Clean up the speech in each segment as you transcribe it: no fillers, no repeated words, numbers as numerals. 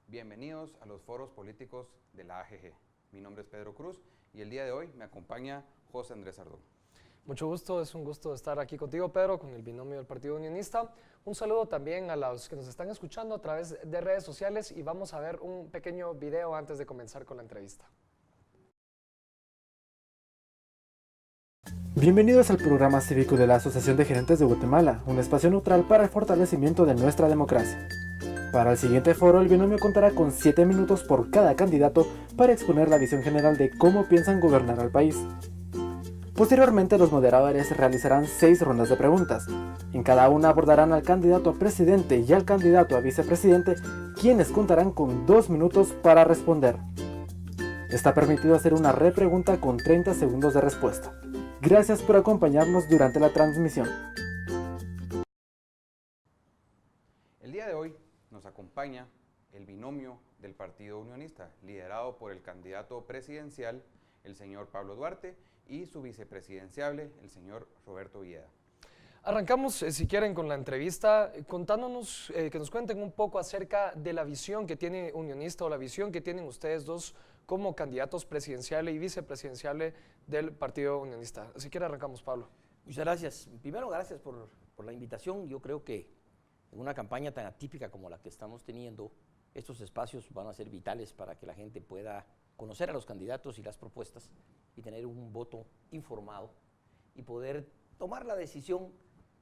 Bienvenidos a los foros políticos de la AGG. Mi nombre es Pedro Cruz y el día de hoy me acompaña José Andrés Ardón. Mucho gusto, es un gusto estar aquí contigo, Pedro, con el binomio del Partido Unionista. Un saludo también a los que nos están escuchando a través de redes sociales y vamos a ver un pequeño video antes de comenzar con la entrevista. Bienvenidos al programa cívico de la Asociación de Gerentes de Guatemala, un espacio neutral para el fortalecimiento de nuestra democracia. Para el siguiente foro, el binomio contará con 7 minutos por cada candidato para exponer la visión general de cómo piensan gobernar al país. Posteriormente, los moderadores realizarán 6 rondas de preguntas. En cada una abordarán al candidato a presidente y al candidato a vicepresidente, quienes contarán con 2 minutos para responder. Está permitido hacer una repregunta con 30 segundos de respuesta. Gracias por acompañarnos durante la transmisión. El día de hoy nos acompaña el binomio del Partido Unionista, liderado por el candidato presidencial, el señor Pablo Duarte, y su vicepresidenciable, el señor Roberto Villeda. Arrancamos, si quieren, con la entrevista, contándonos, que nos cuenten un poco acerca de la visión que tiene Unionista o la visión que tienen ustedes dos como candidatos presidenciales y vicepresidenciales del Partido Unionista. Si quiere, arrancamos, Pablo. Muchas gracias. Primero, gracias por la invitación. Yo creo que en una campaña tan atípica como la que estamos teniendo, estos espacios van a ser vitales para que la gente pueda conocer a los candidatos y las propuestas y tener un voto informado y poder tomar la decisión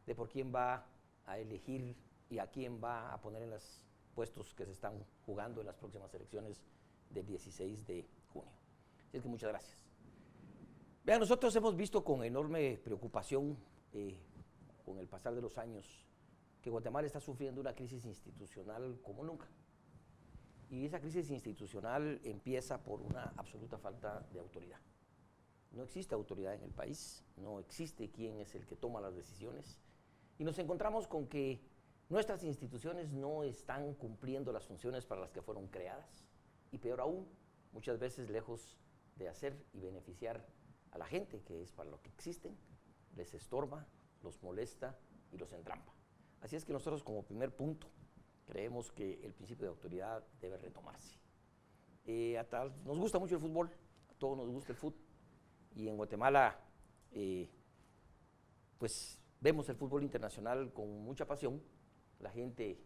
de por quién va a elegir y a quién va a poner en los puestos que se están jugando en las próximas elecciones del 16 de junio. Así es que muchas gracias. Vean, nosotros hemos visto con enorme preocupación, con el pasar de los años, que Guatemala está sufriendo una crisis institucional como nunca. Y esa crisis institucional empieza por una absoluta falta de autoridad. No existe autoridad en el país, no existe quién es el que toma las decisiones, y nos encontramos con que nuestras instituciones no están cumpliendo las funciones para las que fueron creadas, y peor aún, muchas veces lejos de hacer y beneficiar a la gente, que es para lo que existen, les estorba, los molesta y los entrampa. Así es que nosotros, como primer punto, creemos que el principio de autoridad debe retomarse. Nos gusta mucho el fútbol, a todos nos gusta el fútbol, y en Guatemala pues vemos el fútbol internacional con mucha pasión. La gente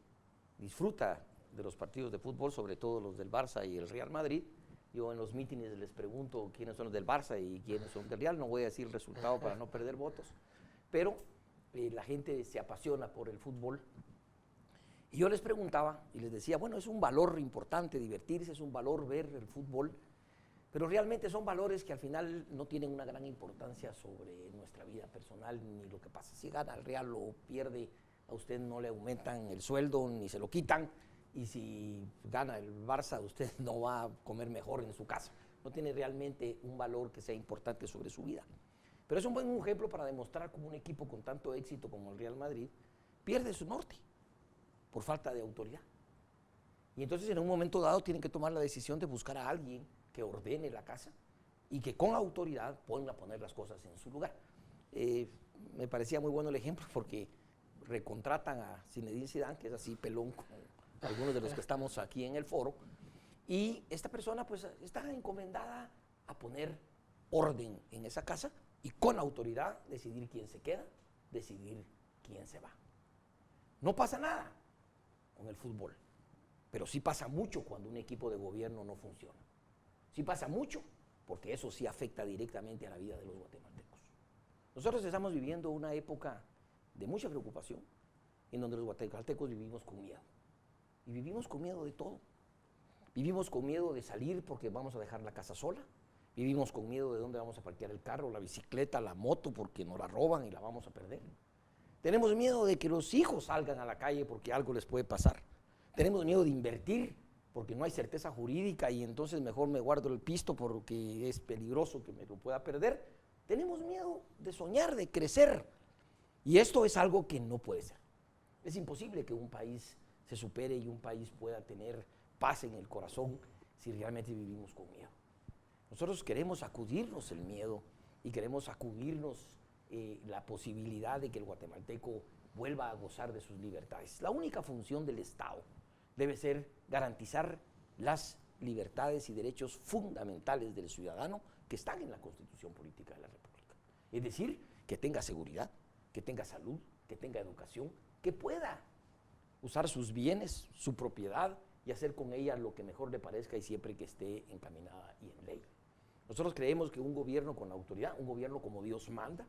disfruta de los partidos de fútbol, sobre todo los del Barça y el Real Madrid. Yo en los mítines les pregunto quiénes son los del Barça y quiénes son del Real, no voy a decir el resultado para no perder votos, pero la gente se apasiona por el fútbol. Y yo les preguntaba y les decía, bueno, es un valor importante divertirse, es un valor ver el fútbol, pero realmente son valores que al final no tienen una gran importancia sobre nuestra vida personal, ni lo que pasa. Si gana el Real o pierde, a usted no le aumentan el sueldo ni se lo quitan, y si gana el Barça, usted no va a comer mejor en su casa. No tiene realmente un valor que sea importante sobre su vida. Pero es un buen ejemplo para demostrar cómo un equipo con tanto éxito como el Real Madrid pierde su norte por falta de autoridad. Y entonces en un momento dado tienen que tomar la decisión de buscar a alguien que ordene la casa y que con autoridad pueda poner las cosas en su lugar. Me parecía muy bueno el ejemplo porque recontratan a Zinedine Zidane, que es así pelón como algunos de los que estamos aquí en el foro, y esta persona pues está encomendada a poner orden en esa casa y con autoridad decidir quién se queda, decidir quién se va. No pasa nada con el fútbol, pero sí pasa mucho cuando un equipo de gobierno no funciona. Sí pasa mucho, porque eso sí afecta directamente a la vida de los guatemaltecos. Nosotros estamos viviendo una época de mucha preocupación, en donde los guatemaltecos vivimos con miedo. Y vivimos con miedo de todo. Vivimos con miedo de salir porque vamos a dejar la casa sola. Vivimos con miedo de dónde vamos a parquear el carro, la bicicleta, la moto, porque nos la roban y la vamos a perder. Tenemos miedo de que los hijos salgan a la calle porque algo les puede pasar. Tenemos miedo de invertir porque no hay certeza jurídica y entonces mejor me guardo el pisto porque es peligroso que me lo pueda perder. Tenemos miedo de soñar, de crecer. Y esto es algo que no puede ser. Es imposible que un país se supere y un país pueda tener paz en el corazón si realmente vivimos con miedo. Nosotros queremos sacudirnos el miedo y queremos sacudirnos la posibilidad de que el guatemalteco vuelva a gozar de sus libertades. La única función del Estado debe ser garantizar las libertades y derechos fundamentales del ciudadano que están en la Constitución Política de la República. Es decir, que tenga seguridad, que tenga salud, que tenga educación, que pueda usar sus bienes, su propiedad y hacer con ella lo que mejor le parezca y siempre que esté encaminada y en ley. Nosotros creemos que un gobierno con autoridad, un gobierno como Dios manda,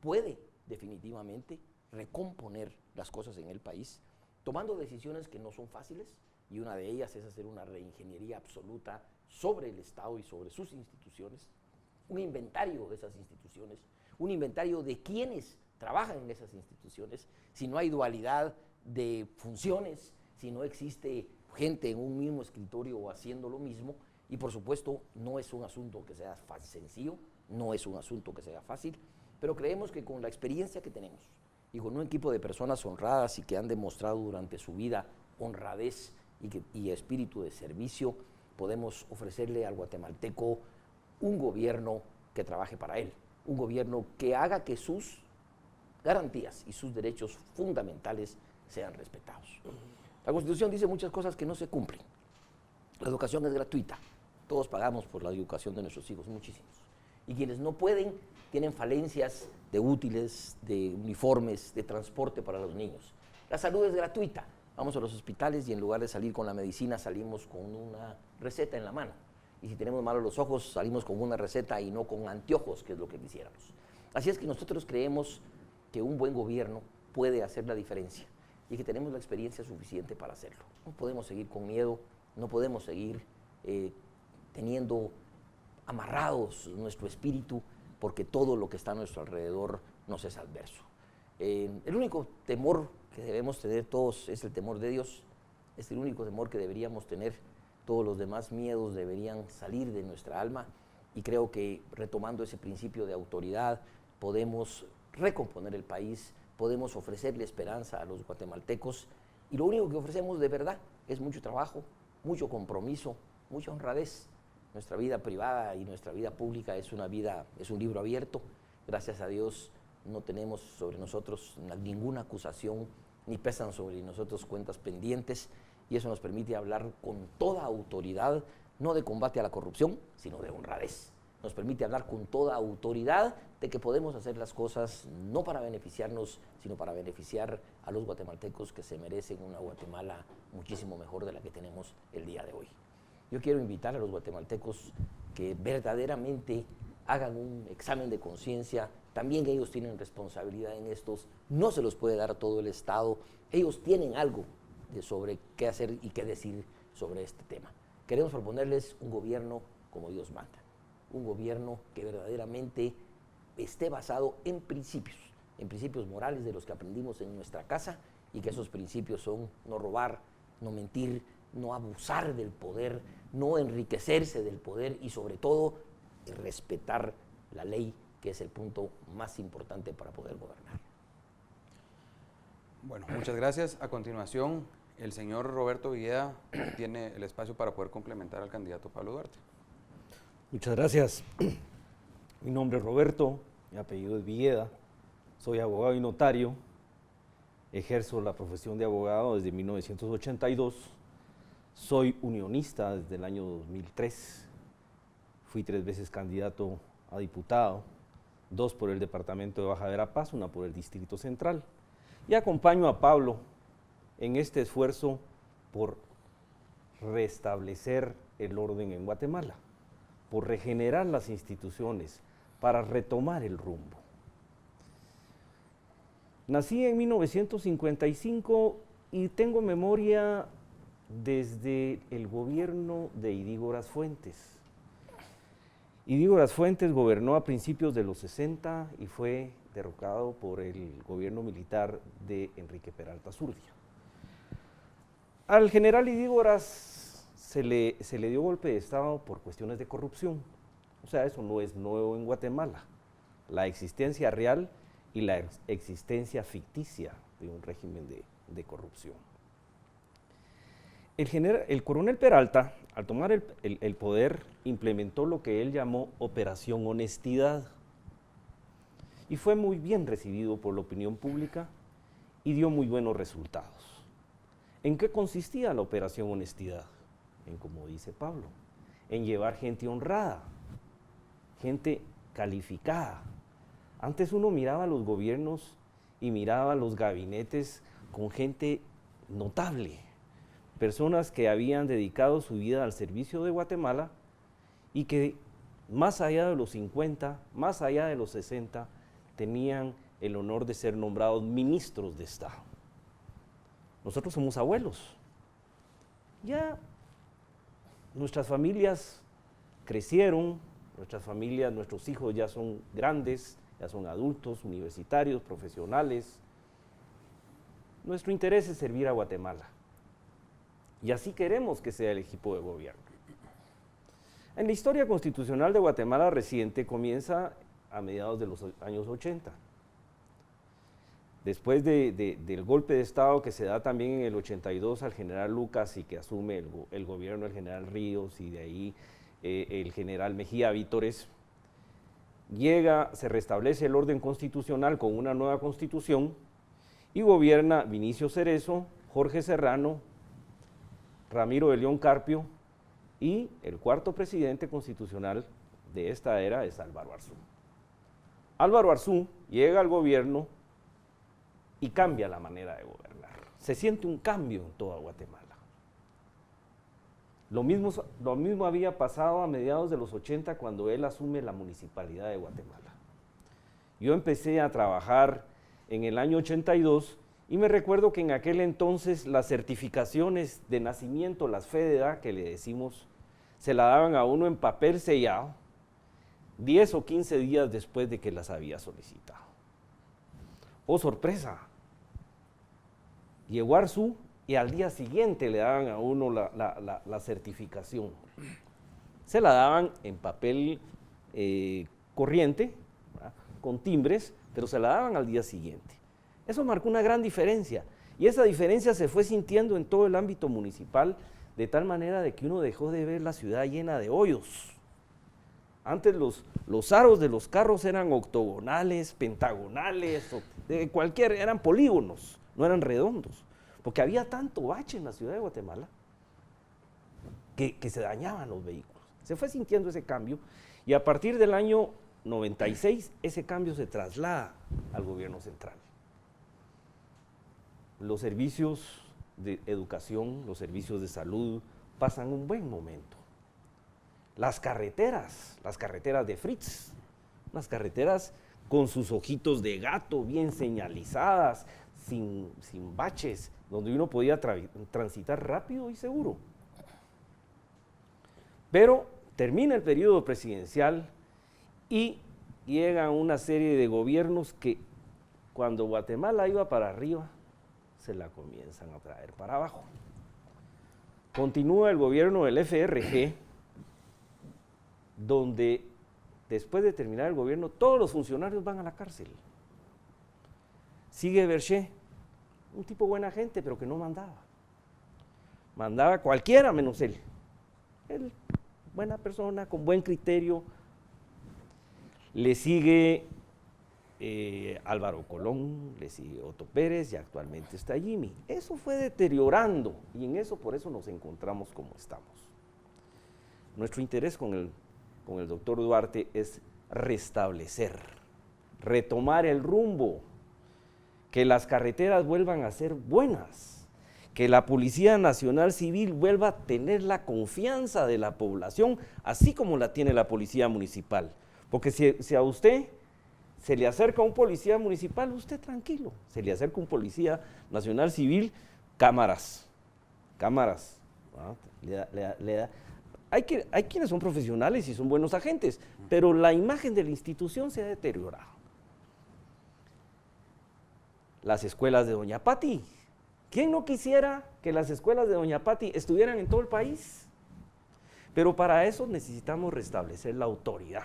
puede definitivamente recomponer las cosas en el país, tomando decisiones que no son fáciles, y una de ellas es hacer una reingeniería absoluta sobre el Estado y sobre sus instituciones, un inventario de esas instituciones, un inventario de quienes trabajan en esas instituciones, si no hay dualidad de funciones, si no existe gente en un mismo escritorio haciendo lo mismo, y por supuesto no es un asunto que sea sencillo, no es un asunto que sea fácil, pero creemos que con la experiencia que tenemos y con un equipo de personas honradas y que han demostrado durante su vida honradez y espíritu de servicio, podemos ofrecerle al guatemalteco un gobierno que trabaje para él, un gobierno que haga que sus garantías y sus derechos fundamentales sean respetados. La Constitución dice muchas cosas que no se cumplen. La educación es gratuita. Todos pagamos por la educación de nuestros hijos, muchísimos. Y quienes no pueden, tienen falencias de útiles, de uniformes, de transporte para los niños. La salud es gratuita. Vamos a los hospitales y en lugar de salir con la medicina, salimos con una receta en la mano. Y si tenemos malos los ojos, salimos con una receta y no con anteojos, que es lo que quisiéramos. Así es que nosotros creemos que un buen gobierno puede hacer la diferencia y que tenemos la experiencia suficiente para hacerlo. No podemos seguir con miedo, no podemos seguir teniendo amarrados nuestro espíritu, porque todo lo que está a nuestro alrededor nos es adverso. El único temor que debemos tener todos es el temor de Dios, es el único temor que deberíamos tener. Todos los demás miedos deberían salir de nuestra alma, y creo que retomando ese principio de autoridad podemos recomponer el país, podemos ofrecerle esperanza a los guatemaltecos, y lo único que ofrecemos de verdad es mucho trabajo, mucho compromiso, mucha honradez. Nuestra vida privada y nuestra vida pública es un libro abierto. Gracias a Dios no tenemos sobre nosotros ninguna acusación, ni pesan sobre nosotros cuentas pendientes, y eso nos permite hablar con toda autoridad, no de combate a la corrupción, sino de honradez. Nos permite hablar con toda autoridad de que podemos hacer las cosas no para beneficiarnos, sino para beneficiar a los guatemaltecos que se merecen una Guatemala muchísimo mejor de la que tenemos el día de hoy. Yo quiero invitar a los guatemaltecos que verdaderamente hagan un examen de conciencia. También ellos tienen responsabilidad en estos, no se los puede dar a todo el Estado. Ellos tienen algo sobre qué hacer y qué decir sobre este tema. Queremos proponerles un gobierno como Dios manda, un gobierno que verdaderamente esté basado en principios morales de los que aprendimos en nuestra casa, y que esos principios son no robar, no mentir, no abusar del poder, no enriquecerse del poder, y sobre todo respetar la ley, que es el punto más importante para poder gobernar. Bueno, muchas gracias. A continuación, el señor Roberto Villeda tiene el espacio para poder complementar al candidato Pablo Duarte. Muchas gracias. Mi nombre es Roberto, mi apellido es Villeda, soy abogado y notario, ejerzo la profesión de abogado desde 1982, soy unionista desde el año 2003, fui 3 veces candidato a diputado, 2 por el departamento de Baja Verapaz, 1 por el Distrito Central, y acompaño a Pablo en este esfuerzo por restablecer el orden en Guatemala, por regenerar las instituciones, para retomar el rumbo. Nací en 1955 y tengo memoria desde el gobierno de Idígoras Fuentes. Idígoras Fuentes gobernó a principios de los 60 y fue derrocado por el gobierno militar de Enrique Peralta Zurdia. Al general Idígoras se le dio golpe de Estado por cuestiones de corrupción. O sea, eso no es nuevo en Guatemala. La existencia real y la existencia ficticia de un régimen de corrupción. El coronel Peralta, al tomar el poder, implementó lo que él llamó Operación Honestidad, y fue muy bien recibido por la opinión pública y dio muy buenos resultados. ¿En qué consistía la Operación Honestidad? en, como dice Pablo, en llevar gente honrada, gente calificada. Antes uno miraba los gobiernos y miraba los gabinetes con gente notable, personas que habían dedicado su vida al servicio de Guatemala y que más allá de los 50, más allá de los 60, tenían el honor de ser nombrados ministros de Estado. Nosotros somos abuelos. Ya nuestras familias crecieron, nuestros hijos ya son grandes, ya son adultos, universitarios, profesionales. Nuestro interés es servir a Guatemala. Y así queremos que sea el equipo de gobierno. En la historia constitucional de Guatemala reciente comienza a mediados de los años 80. Después del golpe de Estado que se da también en el 82 al general Lucas y que asume el gobierno del general Ríos y de ahí el general Mejía Vítores, se restablece el orden constitucional con una nueva constitución y gobierna Vinicio Cerezo, Jorge Serrano, Ramiro de León Carpio y el cuarto presidente constitucional de esta era es Álvaro Arzú. Álvaro Arzú llega al gobierno y cambia la manera de gobernar. Se siente un cambio en toda Guatemala. Lo mismo había pasado a mediados de los 80 cuando él asume la municipalidad de Guatemala. Yo empecé a trabajar en el año 82 y me recuerdo que en aquel entonces las certificaciones de nacimiento, las fe de edad que le decimos, se la daban a uno en papel sellado 10 o 15 días después de que las había solicitado. ¡Oh, sorpresa! Llegó Arzú y al día siguiente le daban a uno la certificación. Se la daban en papel corriente, ¿verdad?, con timbres, pero se la daban al día siguiente. Eso marcó una gran diferencia y esa diferencia se fue sintiendo en todo el ámbito municipal de tal manera de que uno dejó de ver la ciudad llena de hoyos. Antes los aros de los carros eran octogonales, pentagonales, eran polígonos, no eran redondos, porque había tanto bache en la ciudad de Guatemala que se dañaban los vehículos. Se fue sintiendo ese cambio y a partir del año 96 ese cambio se traslada al gobierno central. Los servicios de educación, los servicios de salud pasan un buen momento. Las carreteras de Fritz, unas carreteras con sus ojitos de gato bien señalizadas, sin baches, donde uno podía transitar rápido y seguro. Pero termina el periodo presidencial y llega una serie de gobiernos que cuando Guatemala iba para arriba, se la comienzan a traer para abajo. Continúa el gobierno del FRG, donde después de terminar el gobierno, todos los funcionarios van a la cárcel. Sigue Berché, un tipo buena gente, pero que no mandaba. Mandaba cualquiera menos él. Él, buena persona, con buen criterio. Le sigue Álvaro Colón, le sigue Otto Pérez y actualmente está Jimmy. Eso fue deteriorando y por eso nos encontramos como estamos. Nuestro interés con el doctor Duarte es restablecer, retomar el rumbo, que las carreteras vuelvan a ser buenas, que la Policía Nacional Civil vuelva a tener la confianza de la población, así como la tiene la Policía Municipal. Porque si a usted se le acerca un policía municipal, usted tranquilo, se le acerca un Policía Nacional Civil, cámaras, ¿no? Hay quienes son profesionales y son buenos agentes, pero la imagen de la institución se ha deteriorado. Las escuelas de Doña Pati. ¿Quién no quisiera que las escuelas de Doña Pati estuvieran en todo el país? Pero para eso necesitamos restablecer la autoridad.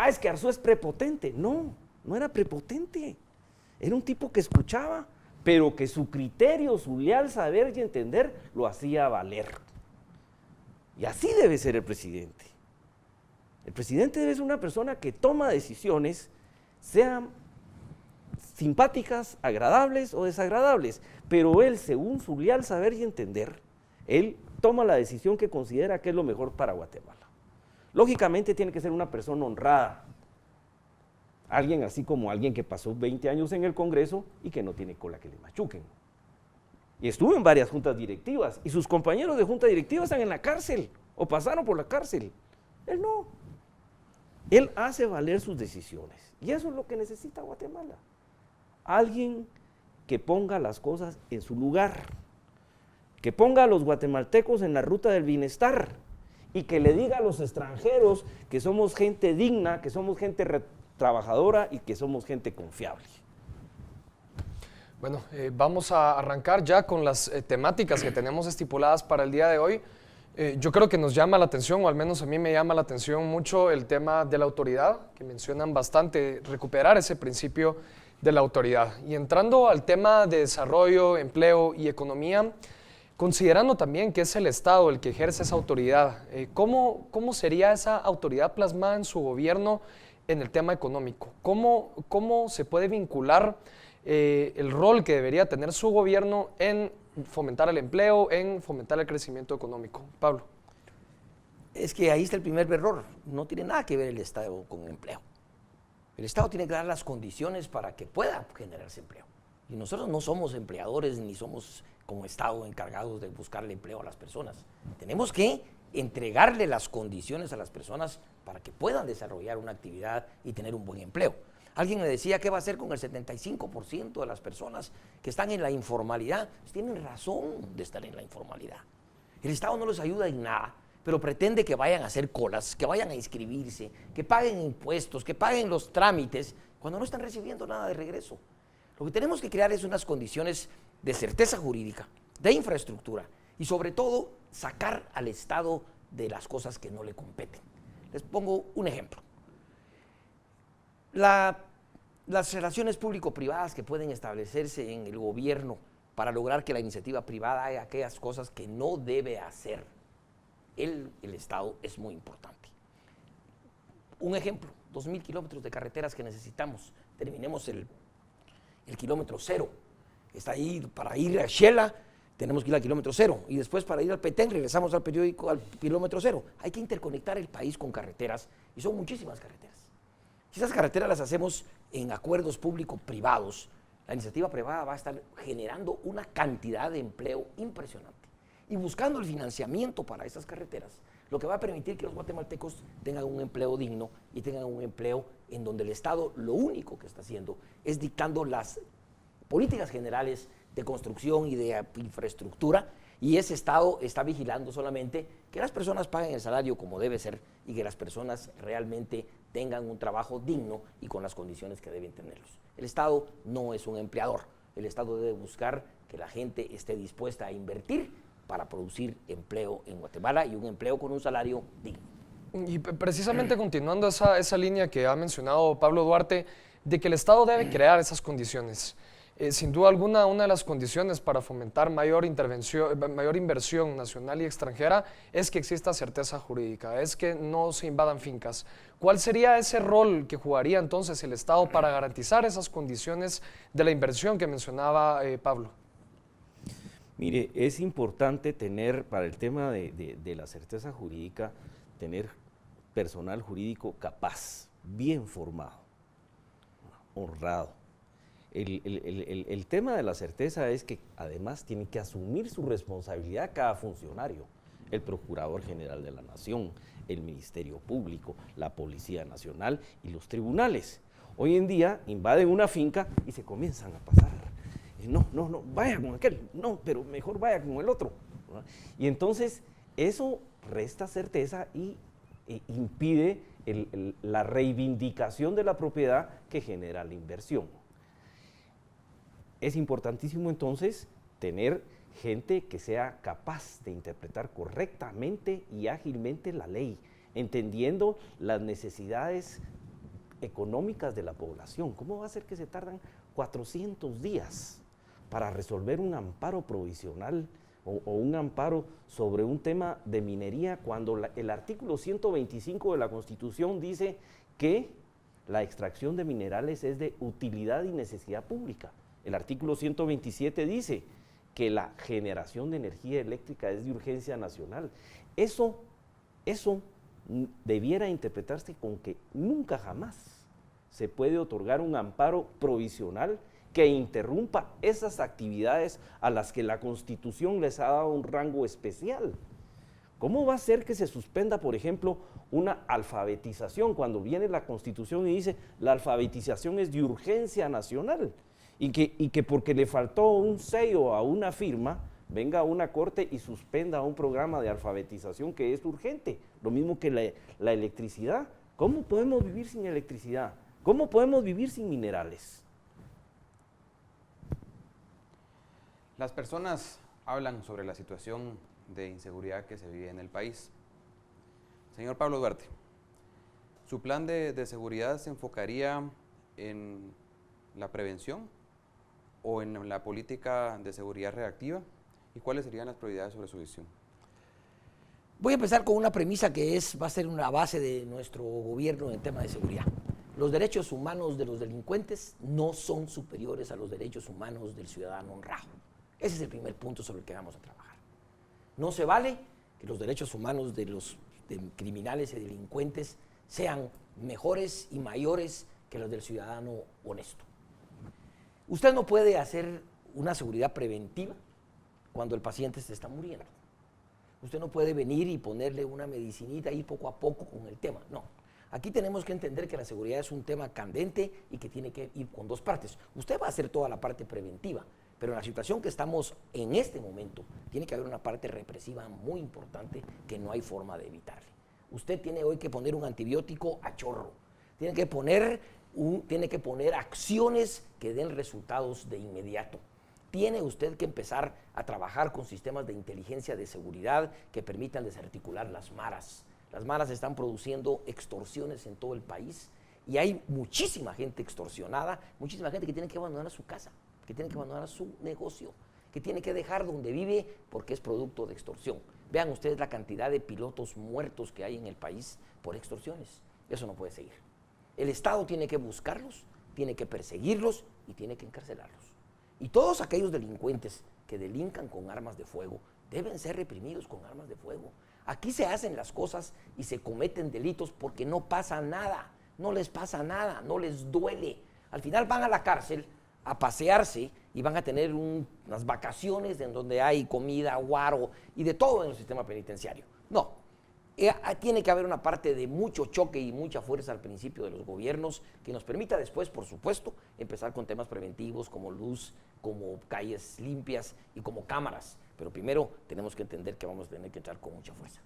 Es que Arzú es prepotente. No era prepotente. Era un tipo que escuchaba, pero que su criterio, su leal saber y entender lo hacía valer. Y así debe ser el presidente. El presidente debe ser una persona que toma decisiones, sean simpáticas, agradables o desagradables, pero él, según su leal saber y entender, él toma la decisión que considera que es lo mejor para Guatemala. Lógicamente tiene que ser una persona honrada, alguien así como alguien que pasó 20 años en el Congreso y que no tiene cola que le machuquen. Y estuvo en varias juntas directivas y sus compañeros de junta directiva están en la cárcel o pasaron por la cárcel. Él no. Él hace valer sus decisiones y eso es lo que necesita Guatemala. Alguien que ponga las cosas en su lugar, que ponga a los guatemaltecos en la ruta del bienestar y que le diga a los extranjeros que somos gente digna, que somos gente trabajadora y que somos gente confiable. Bueno, vamos a arrancar ya con las temáticas que tenemos estipuladas para el día de hoy. Yo creo que nos llama la atención, o al menos a mí me llama la atención mucho el tema de la autoridad, que mencionan bastante, recuperar ese principio de la autoridad. Y entrando al tema de desarrollo, empleo y economía, considerando también que es el Estado el que ejerce esa autoridad, ¿cómo sería esa autoridad plasmada en su gobierno en el tema económico? ¿Cómo se puede vincular el rol que debería tener su gobierno en fomentar el empleo, en fomentar el crecimiento económico? Pablo. Es que ahí está el primer error. No tiene nada que ver el Estado con el empleo. El Estado tiene que dar las condiciones para que pueda generarse empleo. Y nosotros no somos empleadores ni somos como Estado encargados de buscarle empleo a las personas. Tenemos que entregarle las condiciones a las personas para que puedan desarrollar una actividad y tener un buen empleo. Alguien me decía, ¿qué va a hacer con el 75% de las personas que están en la informalidad? Pues tienen razón de estar en la informalidad. El Estado no les ayuda en nada, pero pretende que vayan a hacer colas, que vayan a inscribirse, que paguen impuestos, que paguen los trámites, cuando no están recibiendo nada de regreso. Lo que tenemos que crear es unas condiciones de certeza jurídica, de infraestructura y sobre todo sacar al Estado de las cosas que no le competen. Les pongo un ejemplo. Las relaciones público-privadas que pueden establecerse en el gobierno para lograr que la iniciativa privada haga aquellas cosas que no debe hacer el Estado es muy importante. Un ejemplo, 2.000 kilómetros de carreteras que necesitamos. Terminemos el kilómetro cero. Está ahí para ir a Xela, tenemos que ir al kilómetro cero. Y después para ir al Petén regresamos al kilómetro cero. Hay que interconectar el país con carreteras y son muchísimas carreteras. Si esas carreteras las hacemos en acuerdos público-privados, la iniciativa privada va a estar generando una cantidad de empleo impresionante. Y buscando el financiamiento para esas carreteras, lo que va a permitir que los guatemaltecos tengan un empleo digno y tengan un empleo en donde el Estado lo único que está haciendo es dictando las políticas generales de construcción y de infraestructura, y ese Estado está vigilando solamente que las personas paguen el salario como debe ser y que las personas realmente tengan un trabajo digno y con las condiciones que deben tenerlos. El Estado no es un empleador. El Estado debe buscar que la gente esté dispuesta a invertir para producir empleo en Guatemala y un empleo con un salario digno. Y precisamente continuando esa línea que ha mencionado Pablo Duarte, de que el Estado debe crear esas condiciones. Sin duda alguna, una de las condiciones para fomentar mayor inversión nacional y extranjera es que exista certeza jurídica, es que no se invadan fincas. ¿Cuál sería ese rol que jugaría entonces el Estado para garantizar esas condiciones de la inversión que mencionaba Pablo? Mire, es importante tener, para el tema de la certeza jurídica, tener personal jurídico capaz, bien formado, honrado. El tema de la certeza es que además tiene que asumir su responsabilidad cada funcionario, el Procurador General de la Nación, el Ministerio Público, la Policía Nacional y los tribunales. Hoy en día invaden una finca y se comienzan a pasar. No, vaya con aquel, no, pero mejor vaya con el otro. Y entonces eso resta certeza y impide la reivindicación de la propiedad que genera la inversión. Es importantísimo entonces tener gente que sea capaz de interpretar correctamente y ágilmente la ley, entendiendo las necesidades económicas de la población. ¿Cómo va a ser que se tardan 400 días para resolver un amparo provisional o un amparo sobre un tema de minería cuando el artículo 125 de la Constitución dice que la extracción de minerales es de utilidad y necesidad pública? El artículo 127 dice que la generación de energía eléctrica es de urgencia nacional. Eso debiera interpretarse con que nunca jamás se puede otorgar un amparo provisional que interrumpa esas actividades a las que la Constitución les ha dado un rango especial. ¿Cómo va a ser que se suspenda, por ejemplo, una alfabetización cuando viene la Constitución y dice la alfabetización es de urgencia nacional? Y que porque le faltó un sello a una firma, venga a una corte y suspenda un programa de alfabetización que es urgente. Lo mismo que la electricidad. ¿Cómo podemos vivir sin electricidad? ¿Cómo podemos vivir sin minerales? Las personas hablan sobre la situación de inseguridad que se vive en el país. Señor Pablo Duarte, ¿su plan de seguridad se enfocaría en la prevención o en la política de seguridad reactiva? ¿Y cuáles serían las prioridades sobre su visión? Voy a empezar con una premisa que va a ser una base de nuestro gobierno en el tema de seguridad. Los derechos humanos de los delincuentes no son superiores a los derechos humanos del ciudadano honrado. Ese es el primer punto sobre el que vamos a trabajar. No se vale que los derechos humanos de los criminales y delincuentes sean mejores y mayores que los del ciudadano honesto. Usted no puede hacer una seguridad preventiva cuando el paciente se está muriendo. Usted no puede venir y ponerle una medicinita ahí poco a poco con el tema, no. Aquí tenemos que entender que la seguridad es un tema candente y que tiene que ir con dos partes. Usted va a hacer toda la parte preventiva, pero en la situación que estamos en este momento, tiene que haber una parte represiva muy importante que no hay forma de evitarle. Usted tiene hoy que poner un antibiótico a chorro, tiene que poner acciones que den resultados de inmediato. Tiene usted que empezar a trabajar con sistemas de inteligencia de seguridad que permitan desarticular las maras. Las maras están produciendo extorsiones en todo el país y hay muchísima gente extorsionada, muchísima gente que tiene que abandonar su casa, que tiene que abandonar su negocio, que tiene que dejar donde vive porque es producto de extorsión. Vean ustedes la cantidad de pilotos muertos que hay en el país por extorsiones. Eso no puede seguir. El Estado tiene que buscarlos, tiene que perseguirlos y tiene que encarcelarlos. Y todos aquellos delincuentes que delincan con armas de fuego deben ser reprimidos con armas de fuego. Aquí se hacen las cosas y se cometen delitos porque no pasa nada, no les pasa nada, no les duele. Al final van a la cárcel a pasearse y van a tener unas vacaciones en donde hay comida, guaro y de todo en el sistema penitenciario. No, tiene que haber una parte de mucho choque y mucha fuerza al principio de los gobiernos que nos permita después, por supuesto, empezar con temas preventivos como luz, como calles limpias y como cámaras. Pero primero tenemos que entender que vamos a tener que entrar con mucha fuerza.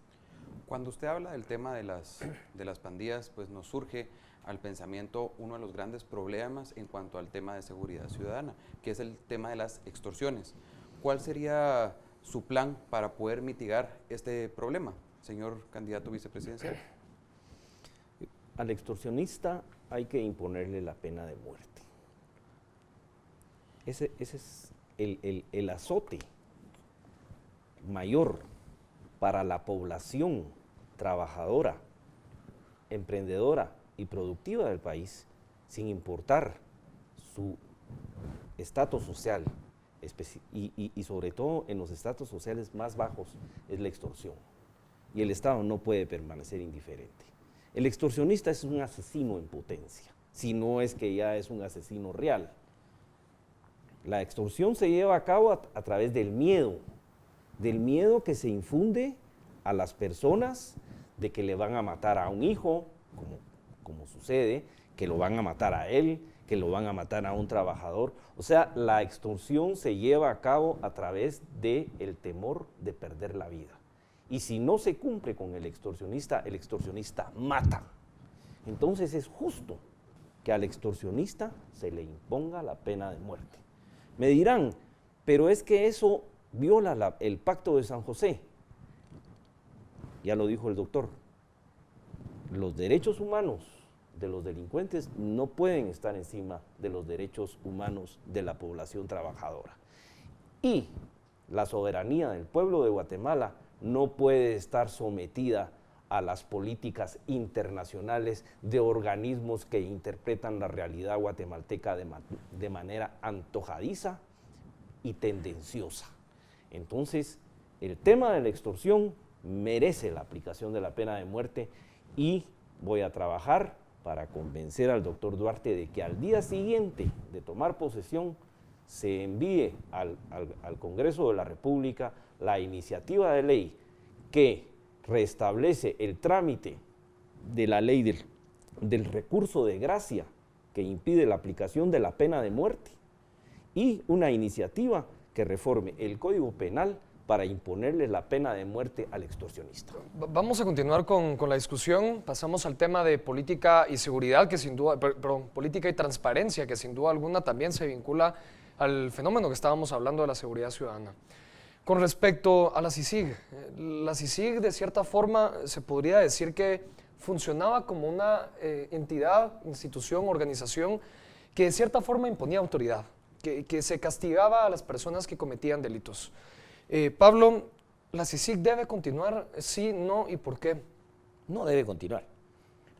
Cuando usted habla del tema de las pandillas, pues nos surge al pensamiento uno de los grandes problemas en cuanto al tema de seguridad ciudadana, que es el tema de las extorsiones. ¿Cuál sería su plan para poder mitigar este problema, señor candidato vicepresidencial? Al extorsionista hay que imponerle la pena de muerte. Ese es el azote mayor para la población trabajadora, emprendedora y productiva del país, sin importar su estatus social y sobre todo en los estratos sociales más bajos, es la extorsión. Y el Estado no puede permanecer indiferente. El extorsionista es un asesino en potencia, si no es que ya es un asesino real. La extorsión se lleva a cabo a través del miedo que se infunde a las personas de que le van a matar a un hijo, como sucede, que lo van a matar a él, que lo van a matar a un trabajador. O sea, la extorsión se lleva a cabo a través del temor de perder la vida. Y si no se cumple con el extorsionista mata. Entonces es justo que al extorsionista se le imponga la pena de muerte. Me dirán, pero es que eso viola el pacto de San José. Ya lo dijo el doctor, los derechos humanos de los delincuentes no pueden estar encima de los derechos humanos de la población trabajadora. Y la soberanía del pueblo de Guatemala no puede estar sometida a las políticas internacionales de organismos que interpretan la realidad guatemalteca de manera antojadiza y tendenciosa. Entonces, el tema de la extorsión merece la aplicación de la pena de muerte y voy a trabajar para convencer al doctor Duarte de que al día siguiente de tomar posesión se envíe al Congreso de la República la iniciativa de ley que restablece el trámite de la ley del recurso de gracia que impide la aplicación de la pena de muerte y una iniciativa que reforme el Código Penal para imponerle la pena de muerte al extorsionista. Vamos a continuar con la discusión. Pasamos al tema de política y seguridad, que sin duda, perdón, política y transparencia, que sin duda alguna también se vincula al fenómeno que estábamos hablando de la seguridad ciudadana. Con respecto a la CICIG de cierta forma se podría decir que funcionaba como una entidad, institución, organización que de cierta forma imponía autoridad, que se castigaba a las personas que cometían delitos. Pablo, ¿la CICIG debe continuar? Sí, no, ¿y por qué? No debe continuar.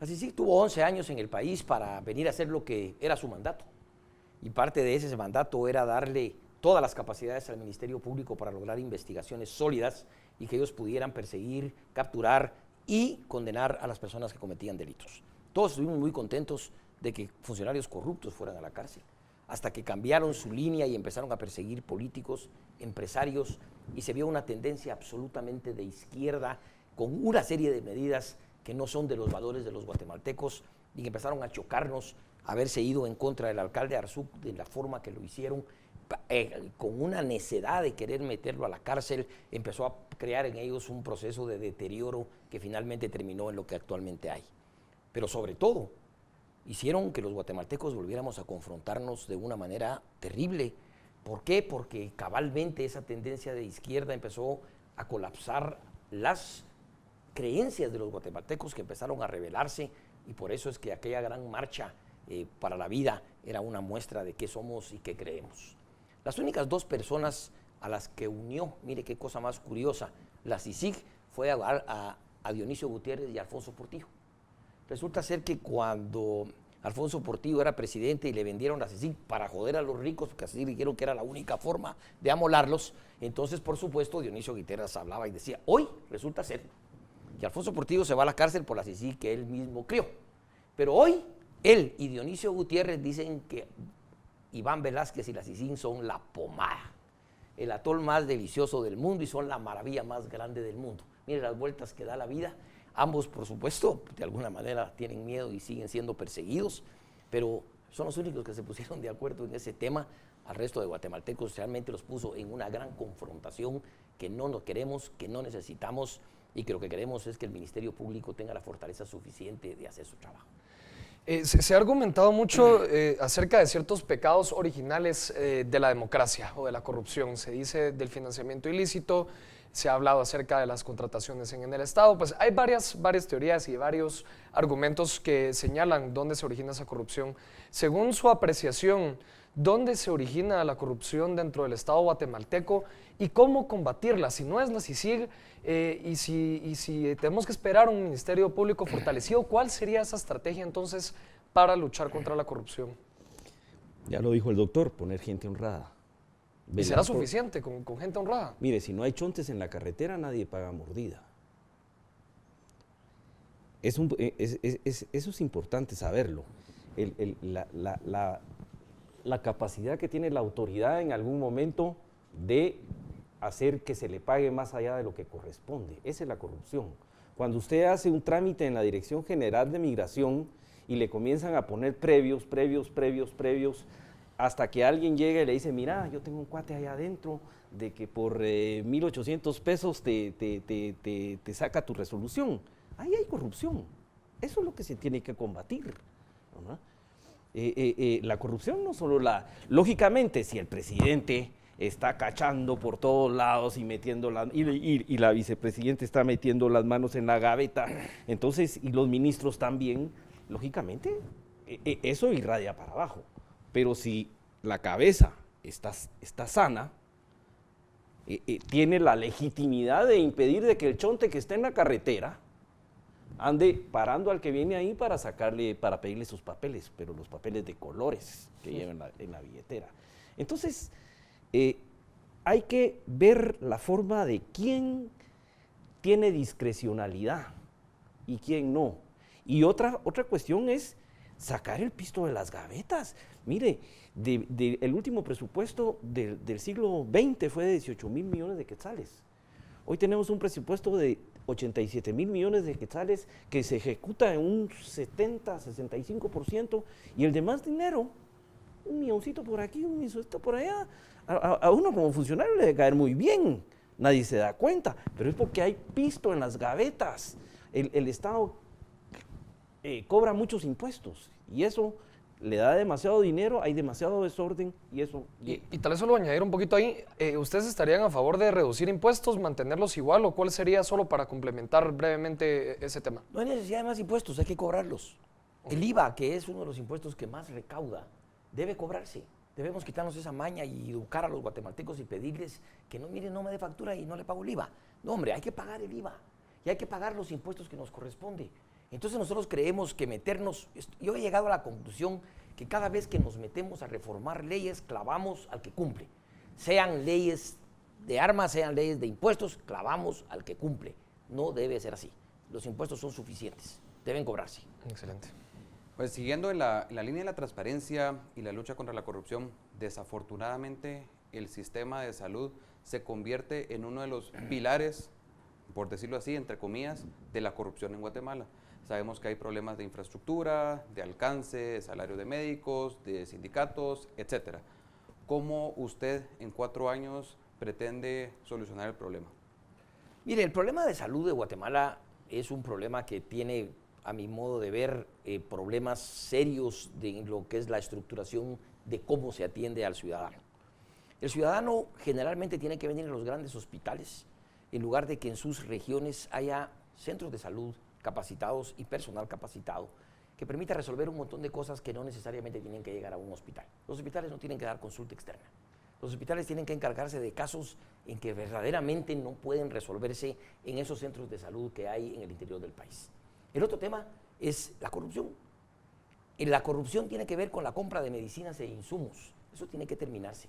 La CICIG tuvo 11 años en el país para venir a hacer lo que era su mandato. Y parte de ese mandato era darle todas las capacidades al Ministerio Público para lograr investigaciones sólidas y que ellos pudieran perseguir, capturar y condenar a las personas que cometían delitos. Todos estuvimos muy contentos de que funcionarios corruptos fueran a la cárcel, hasta que cambiaron su línea y empezaron a perseguir políticos, empresarios, y se vio una tendencia absolutamente de izquierda con una serie de medidas que no son de los valores de los guatemaltecos y que empezaron a chocarnos, haberse ido en contra del alcalde Arzuk de la forma que lo hicieron, con una necedad de querer meterlo a la cárcel, empezó a crear en ellos un proceso de deterioro que finalmente terminó en lo que actualmente hay. Pero sobre todo, hicieron que los guatemaltecos volviéramos a confrontarnos de una manera terrible. ¿Por qué? Porque cabalmente esa tendencia de izquierda empezó a colapsar las creencias de los guatemaltecos, que empezaron a rebelarse, y por eso es que aquella gran marcha para la vida era una muestra de qué somos y qué creemos. Las únicas dos personas a las que unió, mire qué cosa más curiosa, la CICIG, fue a Dionisio Gutiérrez y a Alfonso Portillo. Resulta ser que cuando Alfonso Portillo era presidente y le vendieron la CICIG para joder a los ricos, porque así dijeron que era la única forma de amolarlos, entonces por supuesto Dionisio Gutiérrez hablaba y decía, hoy resulta ser que Alfonso Portillo se va a la cárcel por la CICIG que él mismo crió. Pero hoy él y Dionisio Gutiérrez dicen que Iván Velázquez y la CICIG son la pomada, el atol más delicioso del mundo y son la maravilla más grande del mundo. Mire las vueltas que da la vida. Ambos, por supuesto, de alguna manera tienen miedo y siguen siendo perseguidos, pero son los únicos que se pusieron de acuerdo en ese tema. Al resto de guatemaltecos realmente los puso en una gran confrontación que no nos queremos, que no necesitamos, y que lo que queremos es que el Ministerio Público tenga la fortaleza suficiente de hacer su trabajo. Se ha argumentado mucho acerca de ciertos pecados originales de la democracia o de la corrupción. Se dice del financiamiento ilícito, se ha hablado acerca de las contrataciones en el Estado. Pues hay varias teorías y varios argumentos que señalan dónde se origina esa corrupción. Según su apreciación, ¿dónde se origina la corrupción dentro del Estado guatemalteco y cómo combatirla? Si no es la CICIG y si tenemos que esperar un Ministerio Público fortalecido, ¿cuál sería esa estrategia entonces para luchar contra la corrupción? Ya lo dijo el doctor, poner gente honrada. ¿Y será suficiente con gente honrada? Mire, si no hay chontes en la carretera, nadie paga mordida. Eso es importante saberlo. La capacidad que tiene la autoridad en algún momento de hacer que se le pague más allá de lo que corresponde. Esa es la corrupción. Cuando usted hace un trámite en la Dirección General de Migración y le comienzan a poner previos, hasta que alguien llega y le dice, mira, yo tengo un cuate allá adentro de que por 1,800 pesos te saca tu resolución. Ahí hay corrupción. Eso es lo que se tiene que combatir, ¿no? La corrupción no solo lógicamente, si el presidente está cachando por todos lados y metiendo y la vicepresidenta está metiendo las manos en la gaveta, entonces, y los ministros también, lógicamente, eso irradia para abajo. Pero si la cabeza está sana, tiene la legitimidad de impedir de que el chonte que está en la carretera ande parando al que viene ahí para pedirle sus papeles, pero los papeles de colores que lleva en la billetera. Entonces, hay que ver la forma de quién tiene discrecionalidad y quién no. Y otra cuestión es sacar el pisto de las gavetas. Mire, el último presupuesto del siglo XX fue de 18 mil millones de quetzales. Hoy tenemos un presupuesto de 87 mil millones de quetzales que se ejecuta en un 65%, y el demás dinero, un milloncito por aquí, un milloncito por allá, a uno como funcionario le debe caer muy bien, nadie se da cuenta, pero es porque hay pisto en las gavetas. El Estado cobra muchos impuestos y eso le da demasiado dinero, hay demasiado desorden y eso... Y tal vez solo añadir un poquito ahí, ¿ustedes estarían a favor de reducir impuestos, mantenerlos igual, o cuál sería, solo para complementar brevemente ese tema? No hay necesidad de más impuestos, hay que cobrarlos. El IVA, que es uno de los impuestos que más recauda, debe cobrarse. Debemos quitarnos esa maña y educar a los guatemaltecos y pedirles que no, miren, no me dé factura y no le pago el IVA. No, hombre, hay que pagar el IVA y hay que pagar los impuestos que nos corresponde. Entonces nosotros creemos que meternos, yo he llegado a la conclusión que cada vez que nos metemos a reformar leyes, clavamos al que cumple. Sean leyes de armas, sean leyes de impuestos, clavamos al que cumple. No debe ser así. Los impuestos son suficientes, deben cobrarse. Excelente. Pues siguiendo en la línea de la transparencia y la lucha contra la corrupción, desafortunadamente el sistema de salud se convierte en uno de los pilares, por decirlo así, entre comillas, de la corrupción en Guatemala. Sabemos que hay problemas de infraestructura, de alcance, de salario de médicos, de sindicatos, etc. ¿Cómo usted en 4 años pretende solucionar el problema? Mire, el problema de salud de Guatemala es un problema que tiene, a mi modo de ver, problemas serios de lo que es la estructuración de cómo se atiende al ciudadano. El ciudadano generalmente tiene que venir a los grandes hospitales, en lugar de que en sus regiones haya centros de salud capacitados y personal capacitado que permita resolver un montón de cosas que no necesariamente tienen que llegar a un hospital. Los hospitales no tienen que dar consulta externa. Los hospitales tienen que encargarse de casos en que verdaderamente no pueden resolverse en esos centros de salud que hay en el interior del país. El otro tema es la corrupción. La corrupción tiene que ver con la compra de medicinas e insumos. Eso tiene que terminarse.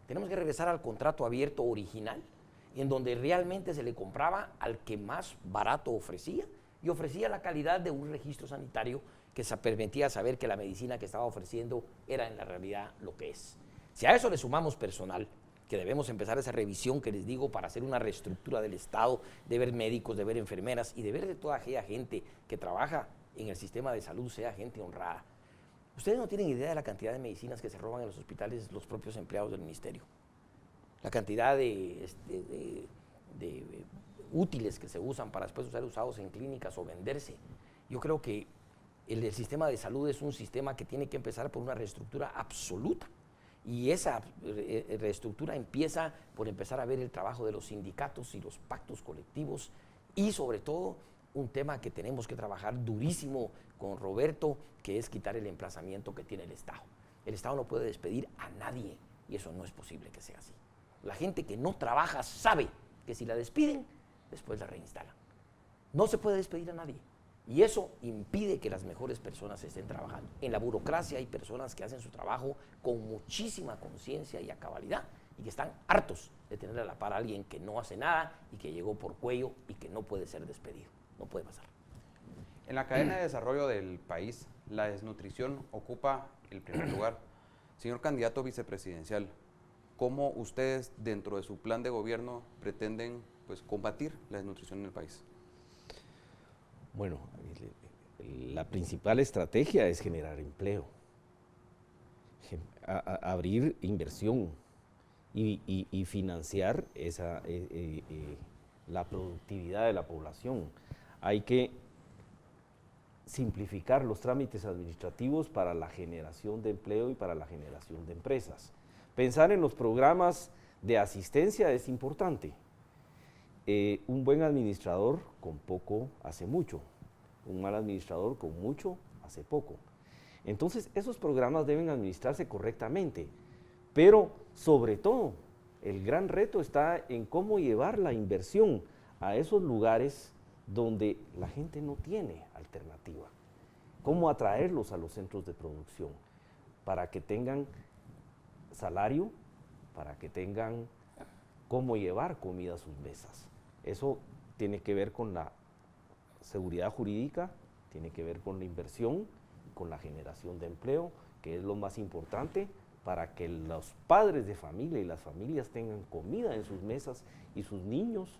Tenemos que regresar al contrato abierto original, en donde realmente se le compraba al que más barato ofrecía, y ofrecía la calidad de un registro sanitario que se permitía saber que la medicina que estaba ofreciendo era en la realidad lo que es. Si a eso le sumamos personal, que debemos empezar esa revisión que les digo para hacer una reestructura del Estado, de ver médicos, de ver enfermeras y de ver de toda aquella gente que trabaja en el sistema de salud, sea gente honrada. Ustedes no tienen idea de la cantidad de medicinas que se roban en los hospitales los propios empleados del ministerio. La cantidad de útiles que se usan para después ser usados en clínicas o venderse. Yo creo que el sistema de salud es un sistema que tiene que empezar por una reestructura absoluta. Y esa reestructura empieza por empezar a ver el trabajo de los sindicatos y los pactos colectivos, y sobre todo un tema que tenemos que trabajar durísimo con Roberto, que es quitar el emplazamiento que tiene el Estado. El Estado no puede despedir a nadie y eso no es posible que sea así. La gente que no trabaja sabe que si la despiden, después la reinstalan. No se puede despedir a nadie. Y eso impide que las mejores personas estén trabajando. En la burocracia hay personas que hacen su trabajo con muchísima conciencia y a cabalidad y que están hartos de tener a la par a alguien que no hace nada y que llegó por cuello y que no puede ser despedido. No puede pasar. En la cadena de desarrollo del país, la desnutrición ocupa el primer lugar. Señor candidato vicepresidencial, ¿cómo ustedes dentro de su plan de gobierno pretenden combatir la desnutrición en el país? Bueno, la principal estrategia es generar empleo, abrir inversión y financiar la productividad de la población. Hay que simplificar los trámites administrativos para la generación de empleo y para la generación de empresas. Pensar en los programas de asistencia es importante. Un buen administrador con poco hace mucho, un mal administrador con mucho hace poco. Entonces, esos programas deben administrarse correctamente, pero sobre todo, el gran reto está en cómo llevar la inversión a esos lugares donde la gente no tiene alternativa. Cómo atraerlos a los centros de producción para que tengan salario, para que tengan cómo llevar comida a sus mesas. Eso tiene que ver con la seguridad jurídica, tiene que ver con la inversión, con la generación de empleo, que es lo más importante para que los padres de familia y las familias tengan comida en sus mesas y sus niños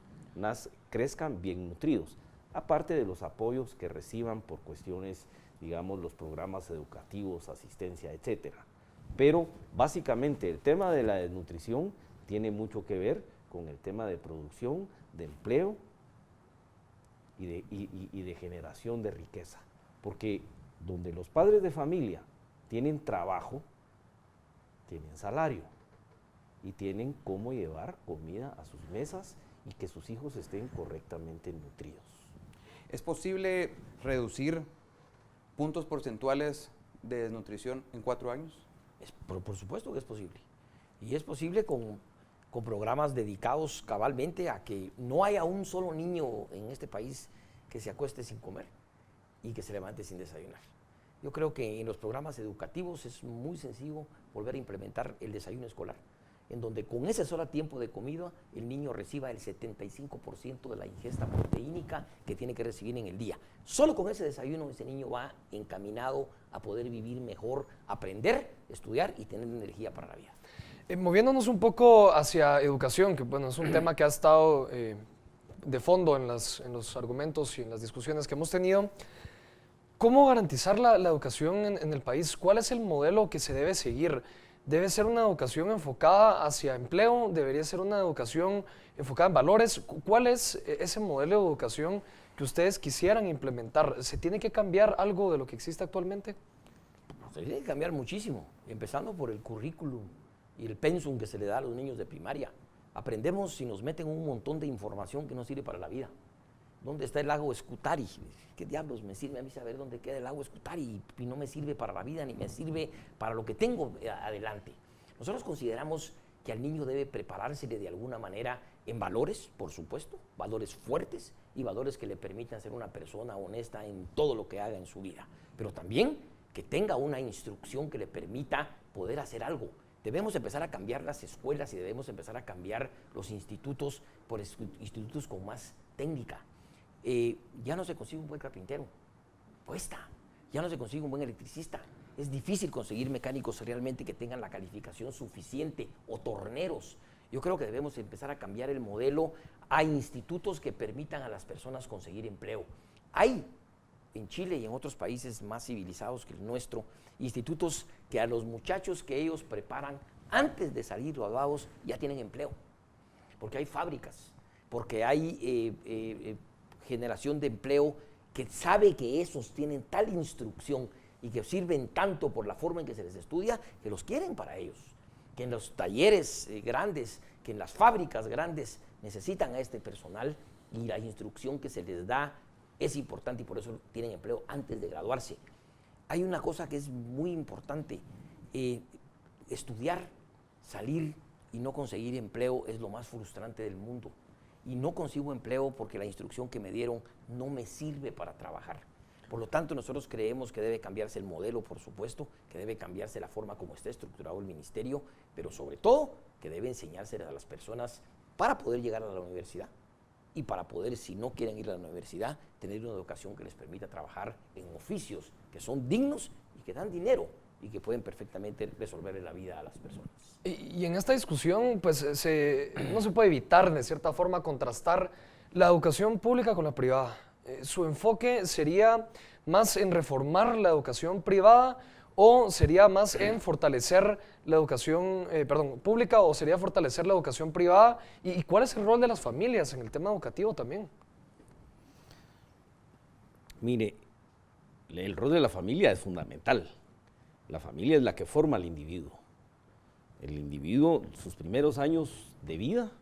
crezcan bien nutridos, aparte de los apoyos que reciban por cuestiones, digamos, los programas educativos, asistencia, etcétera. Pero básicamente el tema de la desnutrición tiene mucho que ver con el tema de producción, de empleo y de generación de riqueza, porque donde los padres de familia tienen trabajo, tienen salario y tienen cómo llevar comida a sus mesas y que sus hijos estén correctamente nutridos. ¿Es posible reducir puntos porcentuales de desnutrición en 4 años? Por supuesto que es posible. Y es posible con programas dedicados cabalmente a que no haya un solo niño en este país que se acueste sin comer y que se levante sin desayunar. Yo creo que en los programas educativos es muy sencillo volver a implementar el desayuno escolar, en donde con ese solo tiempo de comida el niño reciba el 75% de la ingesta proteínica que tiene que recibir en el día. Solo con ese desayuno ese niño va encaminado a poder vivir mejor, aprender, estudiar y tener energía para la vida. Moviéndonos un poco hacia educación, que bueno, es un tema que ha estado de fondo en los argumentos y en las discusiones que hemos tenido. ¿Cómo garantizar la educación en el país? ¿Cuál es el modelo que se debe seguir? ¿Debe ser una educación enfocada hacia empleo? ¿Debería ser una educación enfocada en valores? ¿Cuál es ese modelo de educación que ustedes quisieran implementar? ¿Se tiene que cambiar algo de lo que existe actualmente? Se tiene que cambiar muchísimo, empezando por el currículum y el pensum que se le da a los niños de primaria. Aprendemos y nos meten un montón de información que no sirve para la vida. ¿Dónde está el lago Escutari? ¿Qué diablos me sirve a mí saber dónde queda el lago Escutari? Y no me sirve para la vida, ni me sirve para lo que tengo adelante. Nosotros consideramos que al niño debe preparársele de alguna manera en valores, por supuesto, valores fuertes y valores que le permitan ser una persona honesta en todo lo que haga en su vida. Pero también que tenga una instrucción que le permita poder hacer algo. Debemos empezar a cambiar las escuelas y debemos empezar a cambiar los institutos por institutos con más técnica. Ya no se consigue un buen carpintero, cuesta. Ya no se consigue un buen electricista. Es difícil conseguir mecánicos realmente que tengan la calificación suficiente o torneros. Yo creo que debemos empezar a cambiar el modelo a institutos que permitan a las personas conseguir empleo. Hay en Chile y en otros países más civilizados que el nuestro, institutos que a los muchachos que ellos preparan antes de salir graduados ya tienen empleo. Porque hay fábricas, porque hay generación de empleo que sabe que esos tienen tal instrucción y que sirven tanto por la forma en que se les estudia, que los quieren para ellos. Que en los talleres grandes, que en las fábricas grandes necesitan a este personal y la instrucción que se les da es importante y por eso tienen empleo antes de graduarse. Hay una cosa que es muy importante, estudiar, salir y no conseguir empleo es lo más frustrante del mundo. Y no consigo empleo porque la instrucción que me dieron no me sirve para trabajar. Por lo tanto, nosotros creemos que debe cambiarse el modelo, por supuesto, que debe cambiarse la forma como está estructurado el ministerio, pero sobre todo que debe enseñarse a las personas para poder llegar a la universidad y para poder, si no quieren ir a la universidad, tener una educación que les permita trabajar en oficios que son dignos y que dan dinero y que pueden perfectamente resolverle la vida a las personas. Y en esta discusión, pues no se puede evitar, de cierta forma, contrastar la educación pública con la privada. ¿Su enfoque sería más en reformar la educación privada o sería más en fortalecer la educación pública o sería fortalecer la educación privada? ¿Y cuál es el rol de las familias en el tema educativo también? Mire, el rol de la familia es fundamental. La familia es la que forma al individuo. El individuo, sus primeros años de vida,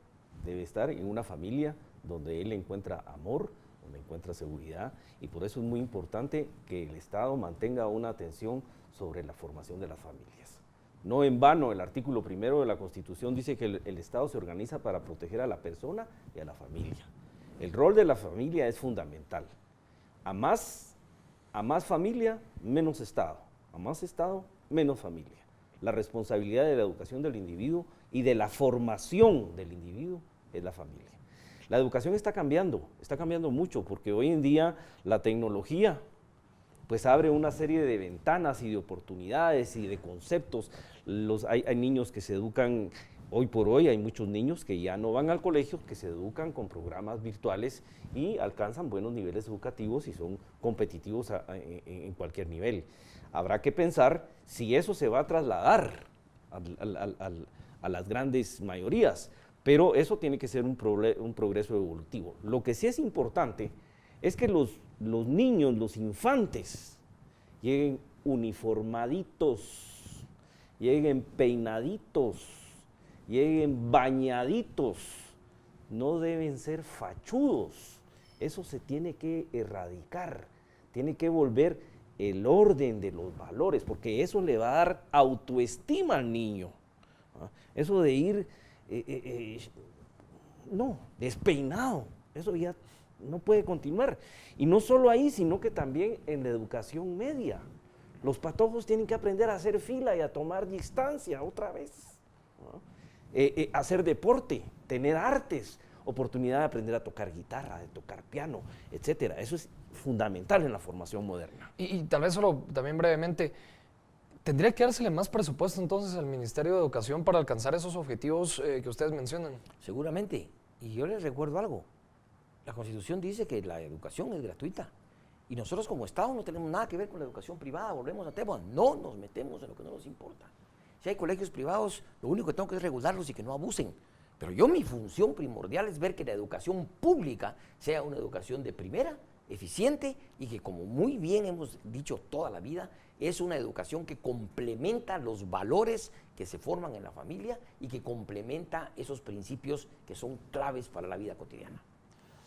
debe estar en una familia donde él encuentra amor, donde encuentra seguridad, y por eso es muy importante que el Estado mantenga una atención sobre la formación de las familias. No en vano, el artículo 1 de la Constitución dice que el Estado se organiza para proteger a la persona y a la familia. El rol de la familia es fundamental. A más familia, menos Estado. A más Estado, menos familia. la responsabilidad de la educación del individuo y de la formación del individuo es la familia. La educación está cambiando mucho, porque hoy en día la tecnología pues abre una serie de ventanas y de oportunidades y de conceptos. Hay niños que se educan, hoy por hoy hay muchos niños que ya no van al colegio, que se educan con programas virtuales y alcanzan buenos niveles educativos y son competitivos en cualquier nivel. Habrá que pensar si eso se va a trasladar a las grandes mayorías, pero eso tiene que ser un progreso evolutivo. Lo que sí es importante es que los niños, los infantes, lleguen uniformaditos, lleguen peinaditos, lleguen bañaditos, no deben ser fachudos. Eso se tiene que erradicar, tiene que volver el orden de los valores, porque eso le va a dar autoestima al niño. Eso de ir, despeinado, eso ya no puede continuar. Y no solo ahí, sino que también en la educación media. Los patojos tienen que aprender a hacer fila y a tomar distancia otra vez. Hacer deporte, tener artes, oportunidad de aprender a tocar guitarra, de tocar piano, etcétera. Eso es fundamental en la formación moderna. Y tal vez solo también brevemente, ¿tendría que dársele más presupuesto entonces al Ministerio de Educación para alcanzar esos objetivos que ustedes mencionan? Seguramente. Y yo les recuerdo algo. La Constitución dice que la educación es gratuita. Y nosotros como Estado no tenemos nada que ver con la educación privada. Volvemos a tema, no nos metemos en lo que no nos importa. Si hay colegios privados, lo único que tengo que es regularlos y que no abusen. Pero mi función primordial es ver que la educación pública sea una educación de primera, eficiente y que, como muy bien hemos dicho toda la vida, es una educación que complementa los valores que se forman en la familia y que complementa esos principios que son claves para la vida cotidiana.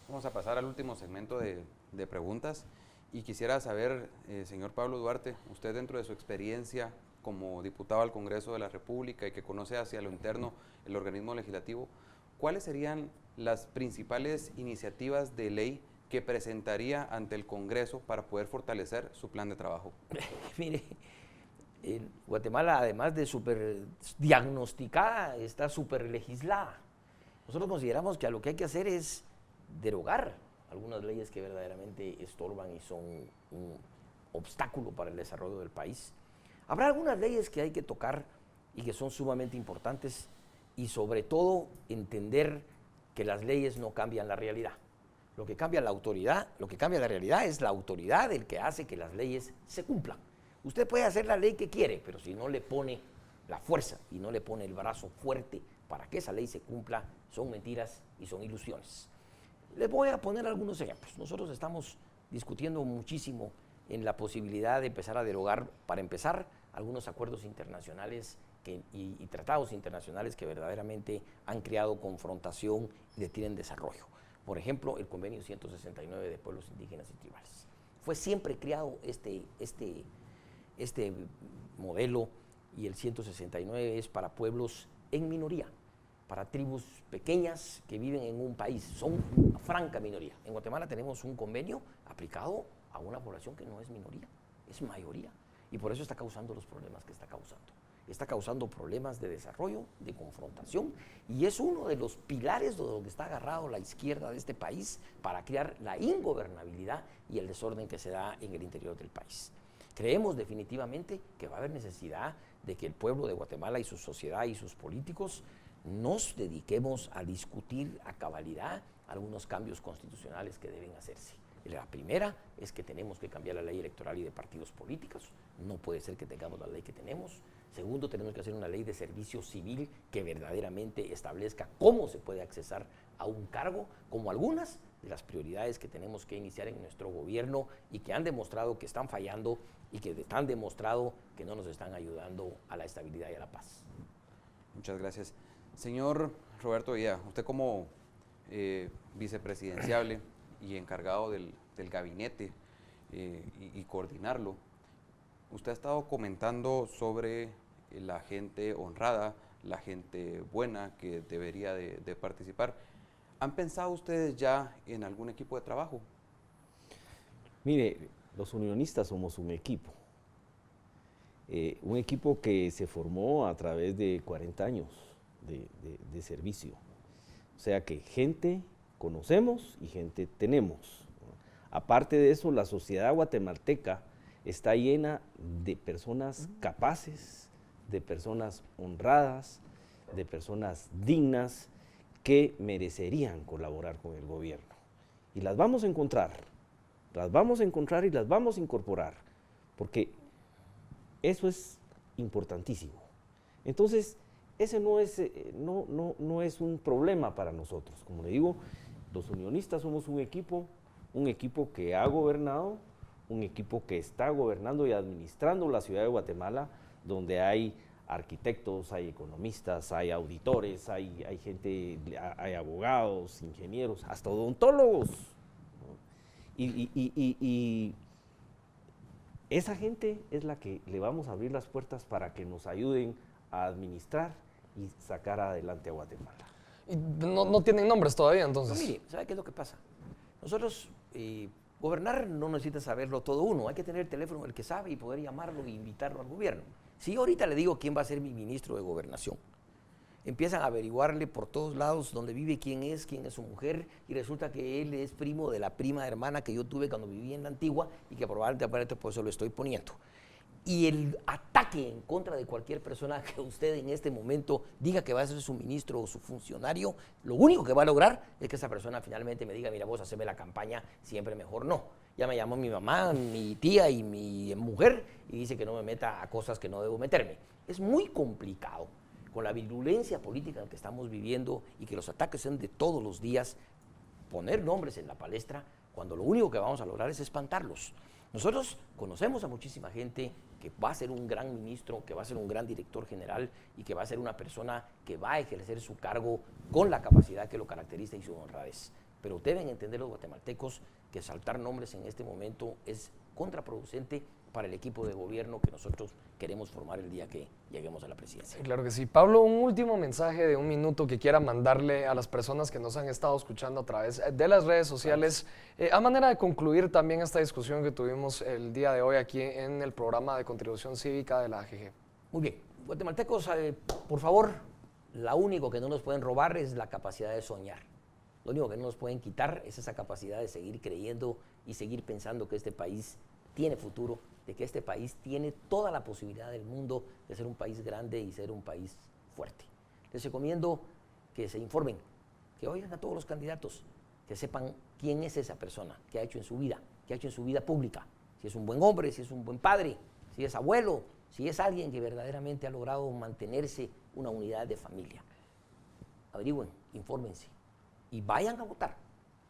Vamos a pasar al último segmento de preguntas y quisiera saber, señor Pablo Duarte, usted dentro de su experiencia como diputado al Congreso de la República y que conoce hacia lo interno el organismo legislativo, ¿cuáles serían las principales iniciativas de ley que presentaría ante el Congreso para poder fortalecer su plan de trabajo? Mire, en Guatemala, además de súper diagnosticada, está súper legislada. Nosotros consideramos que lo que hay que hacer es derogar algunas leyes que verdaderamente estorban y son un obstáculo para el desarrollo del país. Habrá algunas leyes que hay que tocar y que son sumamente importantes y sobre todo entender que las leyes no cambian la realidad. Lo que cambia la autoridad, lo que cambia la realidad es la autoridad el que hace que las leyes se cumplan. Usted puede hacer la ley que quiere, pero si no le pone la fuerza y no le pone el brazo fuerte para que esa ley se cumpla, son mentiras y son ilusiones. Les voy a poner algunos ejemplos. Nosotros estamos discutiendo muchísimo en la posibilidad de empezar a derogar, para empezar, algunos acuerdos internacionales y tratados internacionales que verdaderamente han creado confrontación y detienen desarrollo. Por ejemplo, el Convenio 169 de Pueblos Indígenas y Tribales. Fue siempre creado este modelo, y el 169 es para pueblos en minoría, para tribus pequeñas que viven en un país, son una franca minoría. En Guatemala tenemos un convenio aplicado a una población que no es minoría, es mayoría, y por eso está causando los problemas que está causando. Está causando problemas de desarrollo, de confrontación, y es uno de los pilares de donde está agarrado la izquierda de este país para crear la ingobernabilidad y el desorden que se da en el interior del país. Creemos definitivamente que va a haber necesidad de que el pueblo de Guatemala y su sociedad y sus políticos nos dediquemos a discutir a cabalidad algunos cambios constitucionales que deben hacerse. La primera es que tenemos que cambiar la ley electoral y de partidos políticos. No puede ser que tengamos la ley que tenemos. Segundo, tenemos que hacer una ley de servicio civil que verdaderamente establezca cómo se puede accesar a un cargo, como algunas de las prioridades que tenemos que iniciar en nuestro gobierno y que han demostrado que están fallando y que han demostrado que no nos están ayudando a la estabilidad y a la paz. Muchas gracias. Señor Roberto Villa, usted como vicepresidenciable y encargado del gabinete y coordinarlo, usted ha estado comentando sobre la gente honrada, la gente buena que debería de participar. ¿Han pensado ustedes ya en algún equipo de trabajo? Mire, los unionistas somos un equipo un equipo que se formó a través de 40 años de servicio. O sea que gente conocemos y gente tenemos. Aparte de eso, la sociedad guatemalteca está llena de personas capaces, de personas honradas, de personas dignas que merecerían colaborar con el gobierno. Y las vamos a encontrar y las vamos a incorporar, porque eso es importantísimo. Entonces, ese no es un problema para nosotros. Como le digo, los unionistas somos un equipo que ha gobernado, un equipo que está gobernando y administrando la ciudad de Guatemala, donde hay arquitectos, hay economistas, hay auditores, hay gente, hay abogados, ingenieros, hasta odontólogos, ¿no? Y esa gente es la que le vamos a abrir las puertas para que nos ayuden a administrar y sacar adelante a Guatemala. Y no tienen nombres todavía, entonces. No, mire, ¿sabe qué es lo que pasa? Nosotros, gobernar no necesita saberlo todo uno, hay que tener el teléfono del que sabe y poder llamarlo e invitarlo al gobierno. Si yo ahorita le digo quién va a ser mi ministro de gobernación, empiezan a averiguarle por todos lados dónde vive, quién es su mujer, y resulta que él es primo de la prima hermana que yo tuve cuando vivía en la Antigua y que probablemente por eso lo estoy poniendo. Y el ataque en contra de cualquier persona que usted en este momento diga que va a ser su ministro o su funcionario, lo único que va a lograr es que esa persona finalmente me diga, mira vos, haceme la campaña, siempre mejor no. Ya me llamó mi mamá, mi tía y mi mujer y dice que no me meta a cosas que no debo meterme. Es muy complicado, con la virulencia política en que estamos viviendo y que los ataques sean de todos los días, poner nombres en la palestra cuando lo único que vamos a lograr es espantarlos. Nosotros conocemos a muchísima gente que va a ser un gran ministro, que va a ser un gran director general y que va a ser una persona que va a ejercer su cargo con la capacidad que lo caracteriza y su honradez. Pero deben entender los guatemaltecos que saltar nombres en este momento es contraproducente para el equipo de gobierno que nosotros queremos formar el día que lleguemos a la presidencia. Claro que sí. Pablo, un último mensaje de 1 minuto que quiera mandarle a las personas que nos han estado escuchando a través de las redes sociales, a manera de concluir también esta discusión que tuvimos el día de hoy aquí en el programa de contribución cívica de la AGG. Muy bien. Guatemaltecos, por favor, lo único que no nos pueden robar es la capacidad de soñar. Lo único que no nos pueden quitar es esa capacidad de seguir creyendo y seguir pensando que este país tiene futuro, de que este país tiene toda la posibilidad del mundo de ser un país grande y ser un país fuerte. Les recomiendo que se informen, que oigan a todos los candidatos, que sepan quién es esa persona, qué ha hecho en su vida, qué ha hecho en su vida pública, si es un buen hombre, si es un buen padre, si es abuelo, si es alguien que verdaderamente ha logrado mantenerse una unidad de familia. Averigüen, infórmense y vayan a votar.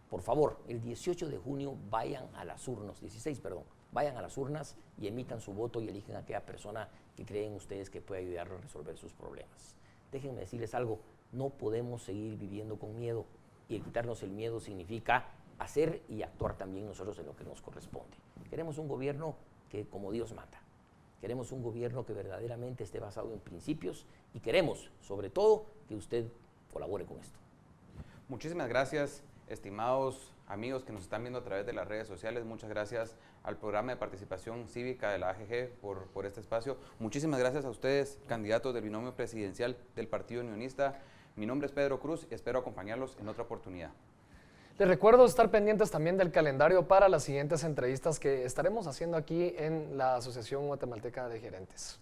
Por favor, el 18 de junio vayan a las urnas, 16, perdón, vayan a las urnas y emitan su voto y eligen a aquella persona que creen ustedes que puede ayudarlos a resolver sus problemas. Déjenme decirles algo, no podemos seguir viviendo con miedo y el quitarnos el miedo significa hacer y actuar también nosotros en lo que nos corresponde. Queremos un gobierno que como Dios manda, queremos un gobierno que verdaderamente esté basado en principios y queremos, sobre todo, que usted colabore con esto. Muchísimas gracias, estimados amigos que nos están viendo a través de las redes sociales. Muchas gracias al programa de participación cívica de la AGG por este espacio. Muchísimas gracias a ustedes, candidatos del binomio presidencial del Partido Unionista. Mi nombre es Pedro Cruz y espero acompañarlos en otra oportunidad. Les recuerdo estar pendientes también del calendario para las siguientes entrevistas que estaremos haciendo aquí en la Asociación Guatemalteca de Gerentes.